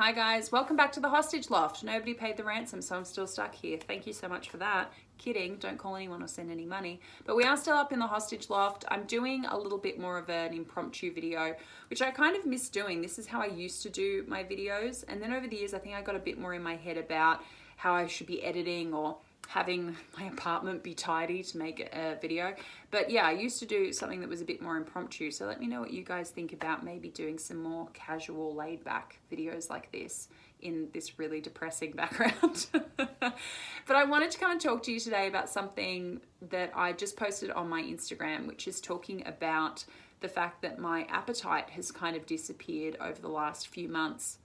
Hi guys, welcome back to the Hostage Loft. Nobody paid the ransom, so I'm still stuck here. Thank you so much for that. Kidding, don't call anyone or send any money. But we are still up in the Hostage Loft. I'm doing a little bit more of an impromptu video, which I kind of miss doing. This is how I used to do my videos. And then over the years, I think I got a bit more in my head about how I should be editing or having my apartment be tidy to make a video. But yeah, I used to do something that was a bit more impromptu. So let me know what you guys think about maybe doing some more casual, laid back videos like this in this really depressing background. But I wanted to come and talk to you today about something that I just posted on my Instagram, which is talking about the fact that my appetite has kind of disappeared over the last few months,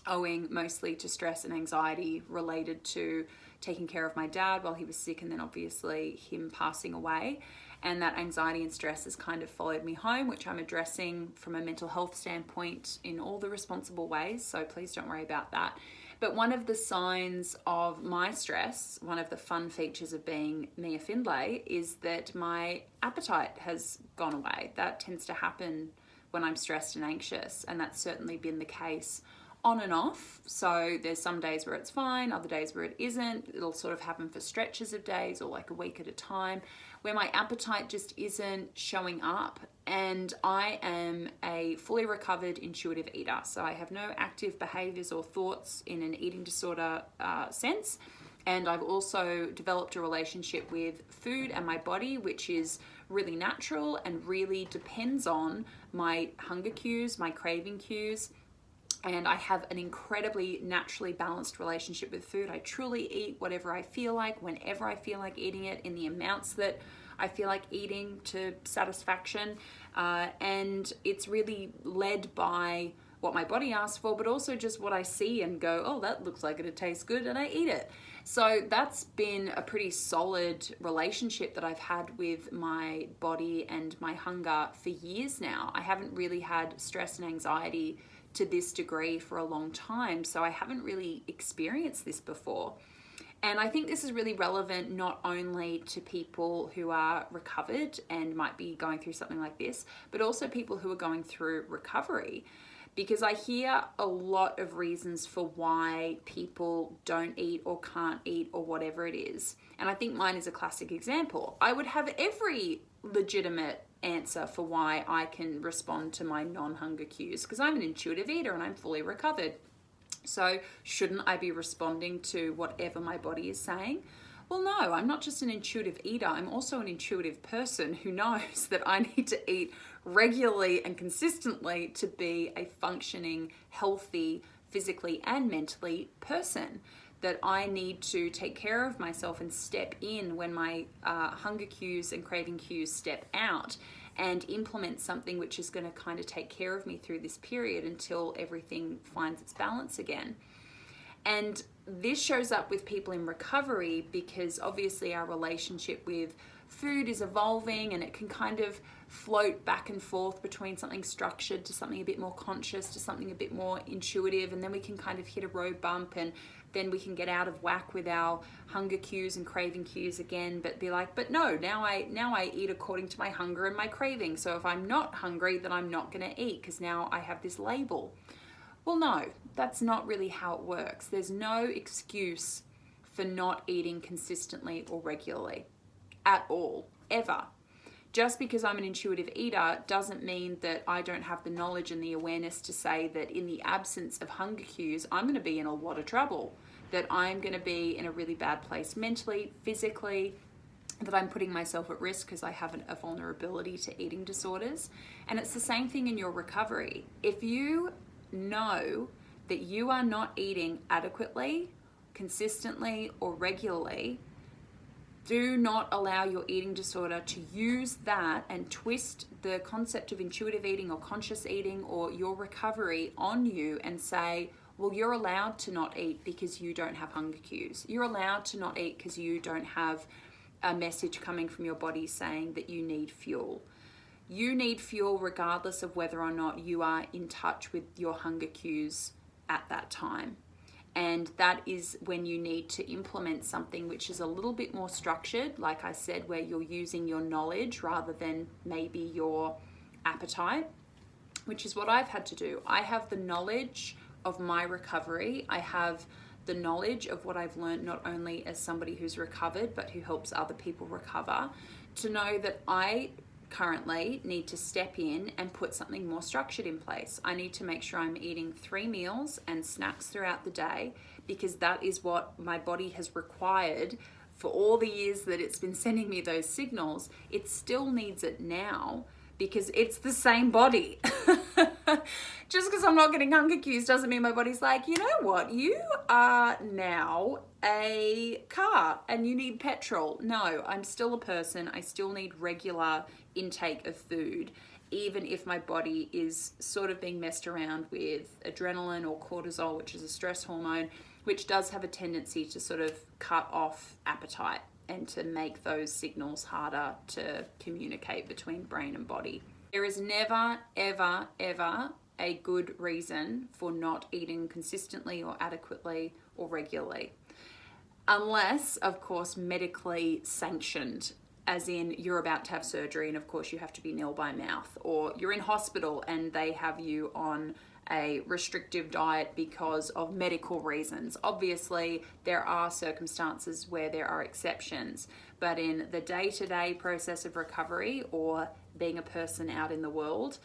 owing mostly to stress and anxiety related to taking care of my dad while he was sick, and then obviously him passing away. And that anxiety and stress has kind of followed me home, which I'm addressing from a mental health standpoint in all the responsible ways, so please don't worry about that. But one of the signs of my stress, one of the fun features of being Mia Findlay, is that my appetite has gone away. That tends to happen when I'm stressed and anxious, and that's certainly been the case on and off. So there's some days where it's fine, other days where it isn't. It'll sort of happen for stretches of days or like a week at a time where my appetite just isn't showing up. And I am a fully recovered intuitive eater. So I have no active behaviors or thoughts in an eating disorder sense. And I've also developed a relationship with food and my body, which is really natural and really depends on my hunger cues, my craving cues. And I have an incredibly naturally balanced relationship with food. I truly eat whatever I feel like, whenever I feel like eating it, in the amounts that I feel like eating to satisfaction. And it's really led by what my body asks for, but also just what I see and go, oh, that looks like it tastes good, and I eat it. So that's been a pretty solid relationship that I've had with my body and my hunger for years now. I haven't really had stress and anxiety to this degree for a long time, so I haven't really experienced this before. And I think this is really relevant not only to people who are recovered and might be going through something like this, but also people who are going through recovery, because I hear a lot of reasons for why people don't eat or can't eat or whatever it is. And I think mine is a classic example. I would have every legitimate answer for why I can respond to my non-hunger cues, because I'm an intuitive eater and I'm fully recovered. So shouldn't I be responding to whatever my body is saying? Well, no, I'm not just an intuitive eater. I'm also an intuitive person who knows that I need to eat regularly and consistently to be a functioning, healthy, physically and mentally person. That I need to take care of myself and step in when my hunger cues and craving cues step out, and implement something which is going to kind of take care of me through this period until everything finds its balance again. And this shows up with people in recovery because obviously our relationship with food is evolving, and it can kind of float back and forth between something structured to something a bit more conscious to something a bit more intuitive, and then we can kind of hit a road bump, and then we can get out of whack with our hunger cues and craving cues again, but be like, but no, now I eat according to my hunger and my craving. So if I'm not hungry, then I'm not going to eat because now I have this label. Well, no, that's not really how it works. There's no excuse for not eating consistently or regularly at all, ever. Just because I'm an intuitive eater doesn't mean that I don't have the knowledge and the awareness to say that in the absence of hunger cues, I'm going to be in a lot of trouble, that I'm going to be in a really bad place mentally, physically, that I'm putting myself at risk because I have a vulnerability to eating disorders. And it's the same thing in your recovery. If you know that you are not eating adequately, consistently, or regularly, do not allow your eating disorder to use that and twist the concept of intuitive eating or conscious eating or your recovery on you and say, well, you're allowed to not eat because you don't have hunger cues. You're allowed to not eat because you don't have a message coming from your body saying that you need fuel. You need fuel regardless of whether or not you are in touch with your hunger cues at that time. And that is when you need to implement something which is a little bit more structured, like I said, where you're using your knowledge rather than maybe your appetite, which is what I've had to do. I have the knowledge of my recovery, I have the knowledge of what I've learned, not only as somebody who's recovered, but who helps other people recover, to know that I currently need to step in and put something more structured in place. I need to make sure I'm eating 3 meals and snacks throughout the day, because that is what my body has required for all the years that it's been sending me those signals. It still needs it now because it's the same body. Just because I'm not getting hunger cues doesn't mean my body's like, you know what, you are now a car and you need petrol. No, I'm still a person. I still need regular intake of food, even if my body is sort of being messed around with adrenaline or cortisol, which is a stress hormone, which does have a tendency to sort of cut off appetite and to make those signals harder to communicate between brain and body. There is never, ever, ever a good reason for not eating consistently or adequately or regularly. Unless, of course, medically sanctioned, as in you're about to have surgery and of course you have to be nil by mouth, or you're in hospital and they have you on a restrictive diet because of medical reasons. Obviously, there are circumstances where there are exceptions, but in the day-to-day process of recovery or being a person out in the world,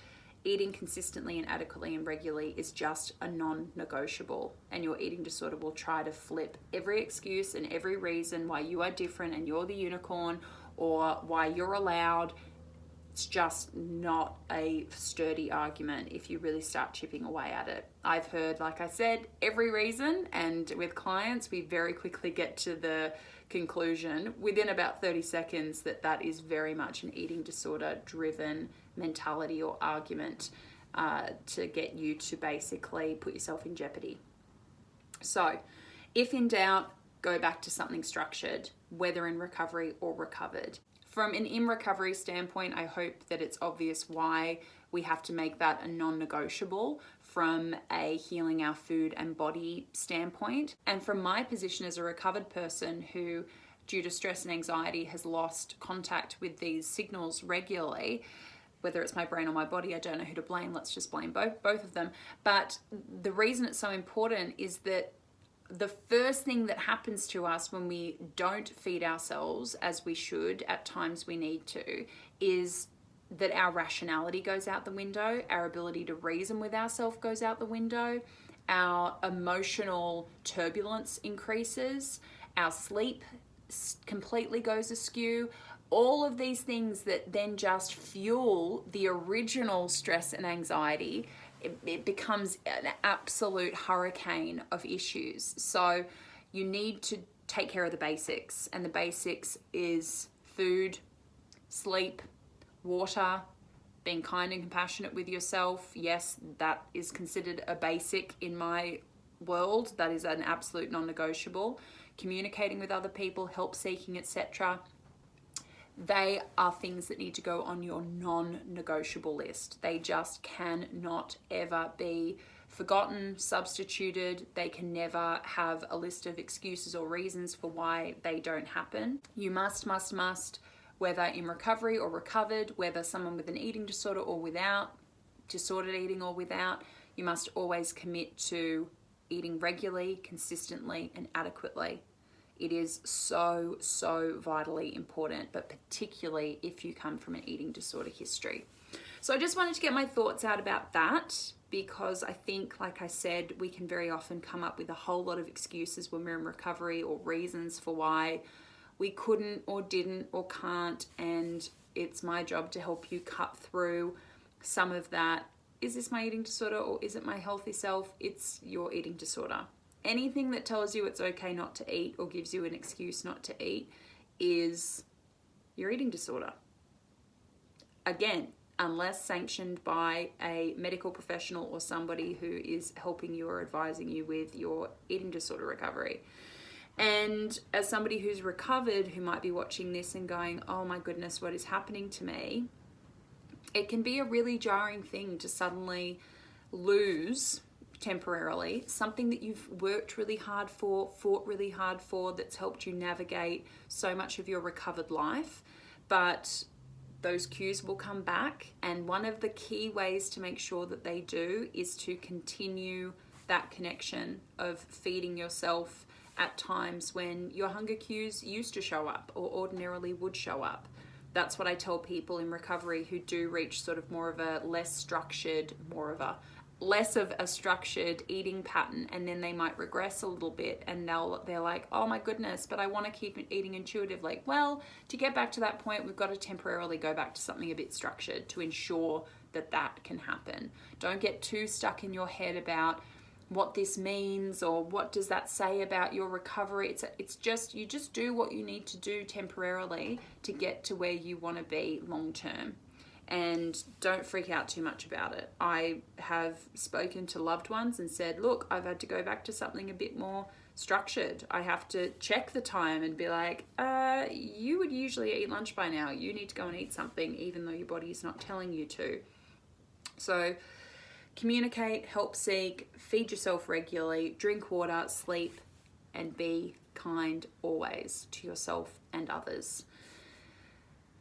eating consistently and adequately and regularly is just a non-negotiable. And your eating disorder will try to flip every excuse and every reason why you are different and you're the unicorn, or why you're allowed. It's just not a sturdy argument if you really start chipping away at it. I've heard, like I said, every reason, and with clients, we very quickly get to the conclusion within about 30 seconds that that is very much an eating disorder driven mentality or argument to get you to basically put yourself in jeopardy. So if in doubt, go back to something structured, whether in recovery or recovered. From an in recovery standpoint, I hope that it's obvious why we have to make that a non-negotiable from a healing our food and body standpoint. And from my position as a recovered person who, due to stress and anxiety, has lost contact with these signals regularly, whether it's my brain or my body, I don't know who to blame. Let's just blame both of them. But the reason it's so important is that the first thing that happens to us when we don't feed ourselves as we should at times we need to is that our rationality goes out the window, our ability to reason with ourselves goes out the window, our emotional turbulence increases, our sleep completely goes askew. All of these things that then just fuel the original stress and anxiety, it becomes an absolute hurricane of issues. So you need to take care of the basics, and the basics is food, sleep, water, being kind and compassionate with yourself. Yes, that is considered a basic in my world. That is an absolute non-negotiable. Communicating with other people, help seeking, etc. They are things that need to go on your non-negotiable list. They just cannot ever be forgotten, substituted. They can never have a list of excuses or reasons for why they don't happen. You must, whether in recovery or recovered, whether someone with an eating disorder or without, disordered eating or without, you must always commit to eating regularly, consistently, and adequately. It is so, so vitally important, but particularly if you come from an eating disorder history. So I just wanted to get my thoughts out about that, because I think, like I said, we can very often come up with a whole lot of excuses when we're in recovery, or reasons for why we couldn't or didn't or can't, and it's my job to help you cut through some of that. Is this my eating disorder or is it my healthy self? It's your eating disorder. Anything that tells you it's okay not to eat or gives you an excuse not to eat is your eating disorder. Again, unless sanctioned by a medical professional or somebody who is helping you or advising you with your eating disorder recovery. And as somebody who's recovered, who might be watching this and going, oh my goodness, what is happening to me? It can be a really jarring thing to suddenly lose temporarily something that you've worked really hard for, fought really hard for, that's helped you navigate so much of your recovered life. But those cues will come back, and one of the key ways to make sure that they do is to continue that connection of feeding yourself at times when your hunger cues used to show up or ordinarily would show up. That's what I tell people in recovery who do reach sort of more of a less of a structured eating pattern, and then they might regress a little bit, and they're like, oh my goodness, but I want to keep eating intuitively. Well, to get back to that point, we've got to temporarily go back to something a bit structured to ensure that that can happen. Don't get too stuck in your head about what this means or what does that say about your recovery. It's just, you just do what you need to do temporarily to get to where you want to be long term. And don't freak out too much about it. I have spoken to loved ones and said, look, I've had to go back to something a bit more structured. I have to check the time and be like, you would usually eat lunch by now. You need to go and eat something even though your body is not telling you to. So communicate, help seek, feed yourself regularly, drink water, sleep, and be kind always to yourself and others.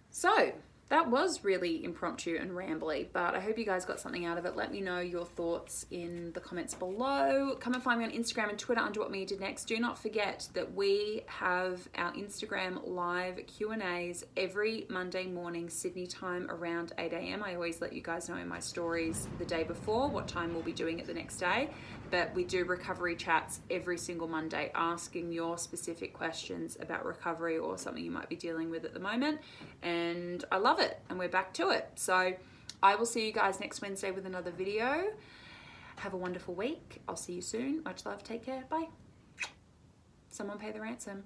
So that was really impromptu and rambly, but I hope you guys got something out of it. Let me know your thoughts in the comments below. Come and find me on Instagram and Twitter under What Mia Did Next. Do not forget that we have our Instagram live Q&As every Monday morning, Sydney time, around 8 a.m. I always let you guys know in my stories the day before what time we'll be doing it the next day. But we do recovery chats every single Monday, asking your specific questions about recovery or something you might be dealing with at the moment. And I love it, and we're back to it. So I will see you guys next Wednesday with another video. Have a wonderful week. I'll see you soon. Much love. Take care. Bye. Someone pay the ransom.